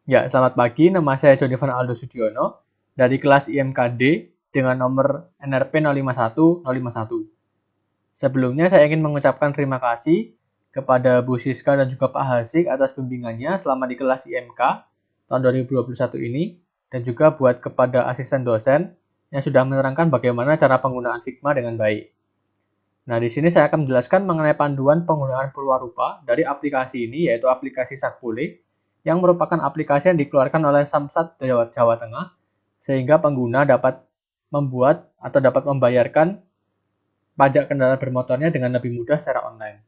Ya, selamat pagi. Nama saya Jonivan Aldo Sudiono dari kelas IMKD dengan nomor NRP 051051. Sebelumnya saya ingin mengucapkan terima kasih kepada Bu Siska dan juga Pak Hasik atas bimbingannya selama di kelas IMK tahun 2021 ini, dan juga buat kepada asisten dosen yang sudah menerangkan bagaimana cara penggunaan Figma dengan baik. Nah, di sini saya akan menjelaskan mengenai panduan penggunaan Purwarupa dari aplikasi ini, yaitu aplikasi Sakpule, yang merupakan aplikasi yang dikeluarkan oleh Samsat Jawa Tengah, sehingga pengguna dapat membuat atau dapat membayarkan pajak kendaraan bermotornya dengan lebih mudah secara online.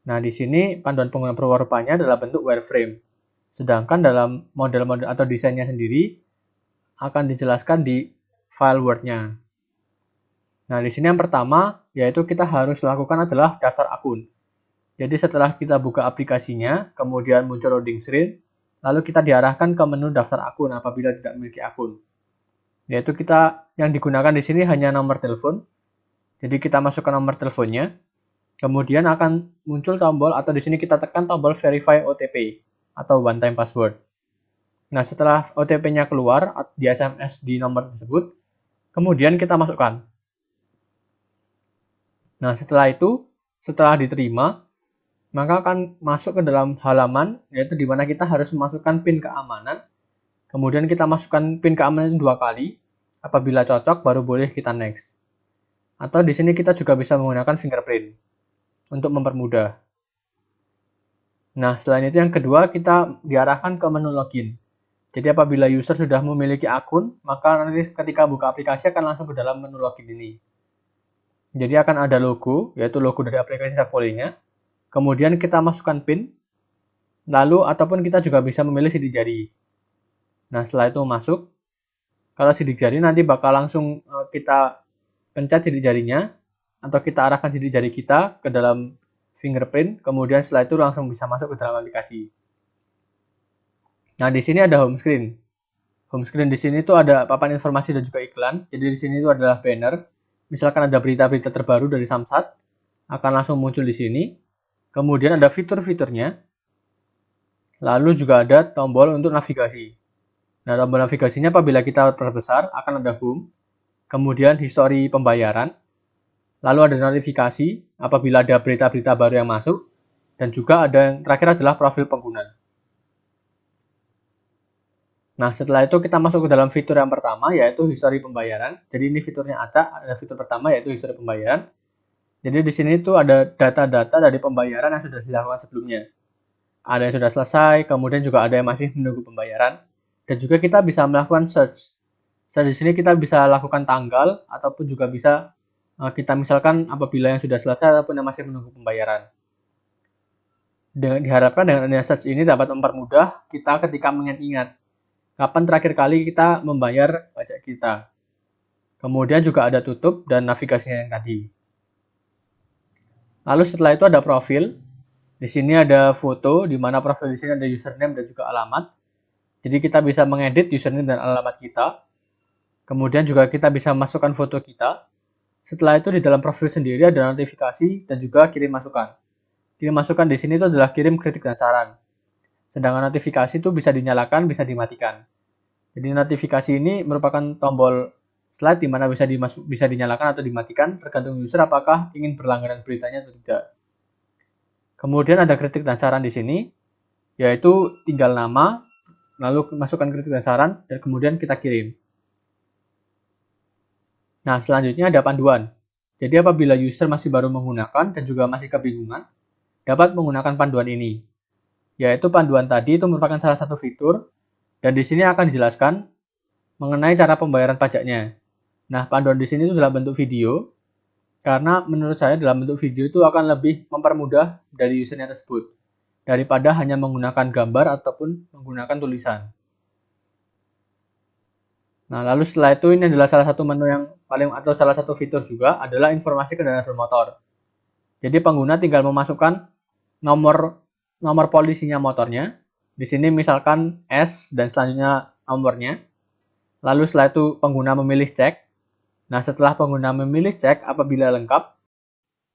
Nah, di sini panduan penggunaan Purwarupanya adalah bentuk wireframe. Sedangkan dalam model-model atau desainnya sendiri akan dijelaskan di file Word-nya. Nah, di sini yang pertama, yaitu kita harus lakukan adalah daftar akun. Jadi setelah kita buka aplikasinya, kemudian muncul loading screen, lalu kita diarahkan ke menu daftar akun apabila tidak memiliki akun. Yaitu yang digunakan di sini hanya nomor telepon. Jadi kita masukkan nomor teleponnya, kemudian akan muncul tombol atau di sini kita tekan tombol verify OTP atau one time password. Nah, setelah OTP-nya keluar di SMS di nomor tersebut, kemudian kita masukkan. Nah, setelah diterima, maka akan masuk ke dalam halaman, yaitu di mana kita harus memasukkan PIN keamanan. Kemudian kita masukkan PIN keamanan itu 2 kali. Apabila cocok, baru boleh kita next. Atau di sini kita juga bisa menggunakan fingerprint untuk mempermudah. Nah, selain itu yang kedua, kita diarahkan ke menu login. Jadi apabila user sudah memiliki akun, maka nanti ketika buka aplikasi akan langsung ke dalam menu login ini. Jadi akan ada logo, yaitu logo dari aplikasi Sakpole-nya. Kemudian kita masukkan PIN, lalu ataupun kita juga bisa memilih sidik jari. Nah, setelah itu masuk, kalau sidik jari nanti bakal langsung kita pencet sidik jarinya, atau kita arahkan sidik jari kita ke dalam fingerprint, kemudian setelah itu langsung bisa masuk ke dalam aplikasi. Nah, di sini ada home screen. Home screen di sini tuh ada papan informasi dan juga iklan. Jadi di sini itu adalah banner. Misalkan ada berita-berita terbaru dari Samsat, akan langsung muncul di sini. Kemudian ada fitur-fiturnya. Lalu juga ada tombol untuk navigasi. Nah, tombol navigasinya apabila kita perbesar akan ada home, kemudian histori pembayaran, lalu ada notifikasi apabila ada berita-berita baru yang masuk, dan juga ada yang terakhir adalah profil pengguna. Nah, setelah itu kita masuk ke dalam fitur yang pertama, yaitu histori pembayaran. Jadi ini fiturnya acak, ada fitur pertama yaitu histori pembayaran. Jadi di sini tuh ada data-data dari pembayaran yang sudah dilakukan sebelumnya. Ada yang sudah selesai, kemudian juga ada yang masih menunggu pembayaran. Dan juga kita bisa melakukan search. Search di sini kita bisa lakukan tanggal, ataupun juga bisa kita misalkan apabila yang sudah selesai ataupun yang masih menunggu pembayaran. Diharapkan dengan adanya search ini dapat mempermudah kita ketika mengingat-ingat kapan terakhir kali kita membayar pajak kita. Kemudian juga ada tutup dan navigasinya yang tadi. Lalu setelah itu ada profil. Di sini ada foto, di mana profil di sini ada username dan juga alamat. Jadi kita bisa mengedit username dan alamat kita. Kemudian juga kita bisa masukkan foto kita. Setelah itu di dalam profil sendiri ada notifikasi dan juga kirim masukan. Kirim masukan di sini itu adalah kirim kritik dan saran. Sedangkan notifikasi itu bisa dinyalakan, bisa dimatikan. Jadi notifikasi ini merupakan tombol slide di mana bisa dinyalakan atau dimatikan tergantung user apakah ingin berlangganan beritanya atau tidak. Kemudian ada kritik dan saran di sini, yaitu tinggal nama, lalu masukkan kritik dan saran, dan kemudian kita kirim. Nah, selanjutnya ada panduan. Jadi apabila user masih baru menggunakan dan juga masih kebingungan, dapat menggunakan panduan ini. Yaitu panduan tadi itu merupakan salah satu fitur, dan di sini akan dijelaskan mengenai cara pembayaran pajaknya. Nah, panduan di sini itu dalam bentuk video, karena menurut saya dalam bentuk video itu akan lebih mempermudah dari usernya tersebut, daripada hanya menggunakan gambar ataupun menggunakan tulisan. Nah, lalu setelah itu ini adalah salah satu menu yang paling atau salah satu fitur juga adalah informasi kendaraan bermotor. Jadi pengguna tinggal memasukkan nomor polisinya motornya. Di sini misalkan S dan selanjutnya nomornya. Lalu setelah itu pengguna memilih cek. Nah, setelah pengguna memilih cek apabila lengkap.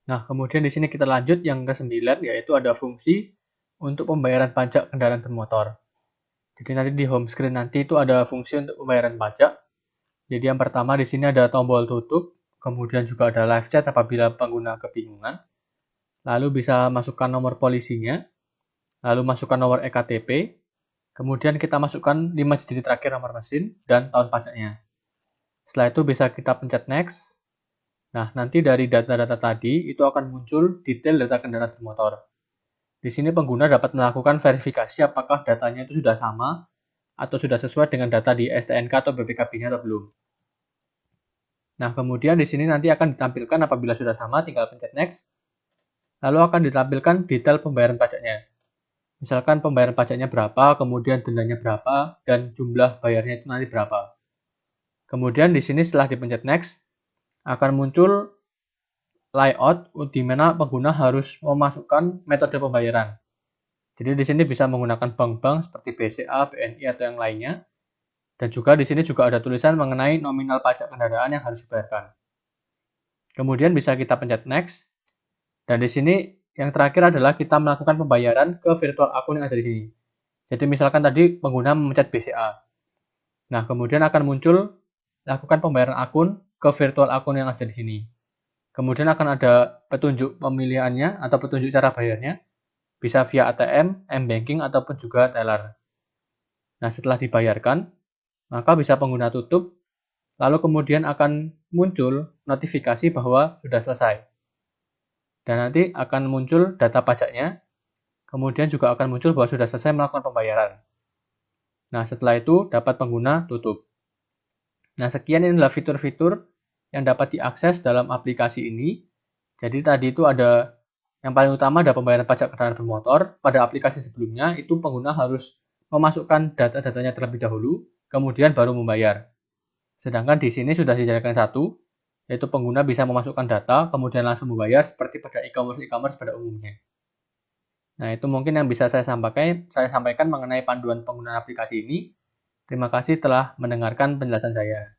Nah, kemudian di sini kita lanjut yang ke-9, yaitu ada fungsi untuk pembayaran pajak kendaraan bermotor. Jadi nanti di home screen nanti itu ada fungsi untuk pembayaran pajak. Jadi yang pertama di sini ada tombol tutup, kemudian juga ada live chat apabila pengguna kebingungan. Lalu bisa masukkan nomor polisinya, lalu masukkan nomor ektp, kemudian kita masukkan 5 digit terakhir nomor mesin dan tahun pajaknya. Setelah itu bisa kita pencet next. Nah, nanti dari data-data tadi itu akan muncul detail data kendaraan bermotor. Di sini pengguna dapat melakukan verifikasi apakah datanya itu sudah sama atau sudah sesuai dengan data di STNK atau BPKB-nya atau belum. Nah, kemudian di sini nanti akan ditampilkan apabila sudah sama, tinggal pencet next. Lalu akan ditampilkan detail pembayaran pajaknya. Misalkan pembayaran pajaknya berapa, kemudian dendanya berapa, dan jumlah bayarnya itu nanti berapa. Kemudian di sini setelah dipencet next, akan muncul layout di mana pengguna harus memasukkan metode pembayaran. Jadi di sini bisa menggunakan bank-bank seperti BCA, BNI atau yang lainnya. Dan juga di sini juga ada tulisan mengenai nominal pajak kendaraan yang harus dibayarkan. Kemudian bisa kita pencet next. Dan di sini yang terakhir adalah kita melakukan pembayaran ke virtual akun yang ada di sini. Jadi misalkan tadi pengguna memencet BCA. Nah, kemudian akan muncul lakukan pembayaran akun ke virtual akun yang ada di sini. Kemudian akan ada petunjuk pemilihannya atau petunjuk cara bayarnya. Bisa via ATM, M-Banking, ataupun juga teller. Nah, setelah dibayarkan, maka bisa pengguna tutup, lalu kemudian akan muncul notifikasi bahwa sudah selesai. Dan nanti akan muncul data pajaknya, kemudian juga akan muncul bahwa sudah selesai melakukan pembayaran. Nah, setelah itu dapat pengguna tutup. Nah, sekian ini adalah fitur-fitur yang dapat diakses dalam aplikasi ini. Jadi tadi itu ada yang paling utama ada pembayaran pajak kendaraan bermotor. Pada aplikasi sebelumnya itu pengguna harus memasukkan data-datanya terlebih dahulu, kemudian baru membayar. Sedangkan di sini sudah disediakan satu, yaitu pengguna bisa memasukkan data, kemudian langsung membayar seperti pada e-commerce pada umumnya. Nah, itu mungkin yang bisa saya sampaikan mengenai panduan penggunaan aplikasi ini. Terima kasih telah mendengarkan penjelasan saya.